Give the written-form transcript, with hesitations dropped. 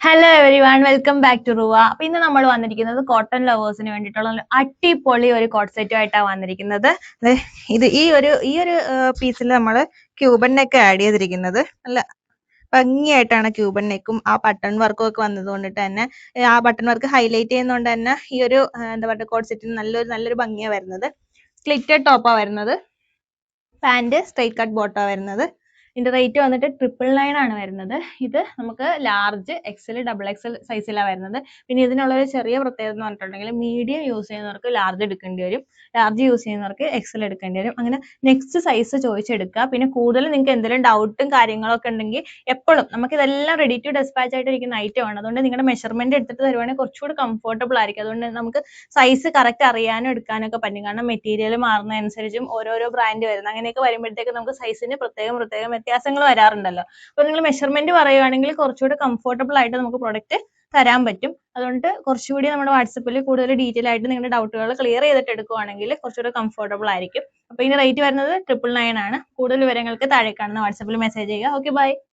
Hello everyone, welcome back to റുവ. അപ്പൊ ഇന്ന് നമ്മൾ വന്നിരിക്കുന്നത് കോട്ടൺ ലവേഴ്സിന് വേണ്ടിയിട്ടുള്ള അടിപൊളി ഒരു കോട്ട് സെറ്റും ആയിട്ടാണ് വന്നിരിക്കുന്നത്. ഇത് ഈ ഒരു പീസിൽ നമ്മൾ ക്യൂബൻ നെക്ക് ആഡ് ചെയ്തിരിക്കുന്നത്. നല്ല ഭംഗിയായിട്ടാണ് ക്യൂബൻ നെക്കും ആ ബട്ടൺ വർക്കും ഒക്കെ വന്നത് കൊണ്ടിട്ട് തന്നെ ആ ബട്ടൺ വർക്ക് ഹൈലൈറ്റ് ചെയ്യുന്നതുകൊണ്ട് തന്നെ ഈ ഒരു എന്താ പറയുക കോട്ട് സെറ്റിന് നല്ലൊരു ഭംഗിയാണ് വരുന്നത്. സ്ലിറ്റഡ് ടോപ്പാണ് വരുന്നത്. പാൻറ് സ്ട്രൈറ്റ് കട്ട് ബോട്ടാണ് വരുന്നത്. ഇതിന്റെ റേറ്റ് വന്നിട്ട് 999 ആണ് വരുന്നത്. ഇത് നമുക്ക് ലാർജ് എക്സൽ ഡബിൾ എക്സൽ സൈസിലാണ് വരുന്നത്. പിന്നെ ഇതിനുള്ള ഒരു ചെറിയ പ്രത്യേകത എന്ന് പറഞ്ഞിട്ടുണ്ടെങ്കിൽ മീഡിയം യൂസ് ചെയ്യുന്നവർക്ക് ലാർജ് എടുക്കേണ്ടി വരും, ലാർജ് യൂസ് ചെയ്യുന്നവർക്ക് എക്സൽ എടുക്കേണ്ടി വരും. അങ്ങനെ നെക്സ്റ്റ് സൈസ് ചോദിച്ചെടുക്കുക. പിന്നെ കൂടുതൽ നിങ്ങൾക്ക് എന്തെങ്കിലും ഡൗട്ടും കാര്യങ്ങളൊക്കെ ഉണ്ടെങ്കിൽ എപ്പോഴും നമുക്ക് ഇതെല്ലാം റെഡി ടു ഡെസ്പാച്ച് ആയിട്ട് ഇരിക്കുന്ന ഐറ്റം ആണ്. അതുകൊണ്ട് നിങ്ങളുടെ മെഷർമെന്റ് എടുത്തിട്ട് തരുവാണെങ്കിൽ കുറച്ചുകൂടി കംഫർട്ടബിൾ ആയിരിക്കും. അതുകൊണ്ട് നമുക്ക് സൈസ് കറക്റ്റ് അറിയാനും എടുക്കാനൊക്കെ പറ്റും. കാരണം മെറ്റീരിയൽ മാറുന്നതനുസരിച്ചും ഓരോരോ ബ്രാൻഡ് വരുന്നത് അങ്ങനെയൊക്കെ വരുമ്പോഴത്തേക്ക് നമുക്ക് സൈസിന് പ്രത്യേകം വ്യത്യാസങ്ങൾ വരാറുണ്ടല്ലോ. അപ്പോൾ നിങ്ങൾ മെഷർമെന്റ് പറയുവാണെങ്കിൽ കുറച്ചുകൂടി കംഫർട്ടബിൾ ആയിട്ട് നമുക്ക് പ്രൊഡക്റ്റ് തരാൻ പറ്റും. അതുകൊണ്ട് കുറച്ചുകൂടി നമ്മുടെ വാട്സപ്പിൽ കൂടുതൽ ഡീറ്റെയിൽ ആയിട്ട് നിങ്ങളുടെ ഡൗട്ടുകൾ ക്ലിയർ ചെയ്തിട്ട് എടുക്കുവാണെങ്കിൽ കുറച്ചുകൂടി കംഫർട്ടബിൾ ആയിരിക്കും. അപ്പോൾ ഇതിന്റെ റേറ്റ് വരുന്നത് 999 ആണ്. കൂടുതൽ വിവരങ്ങൾക്ക് താഴെ കാണുന്ന വാട്സപ്പിൽ മെസ്സേജ് ചെയ്യുക. Okay, by.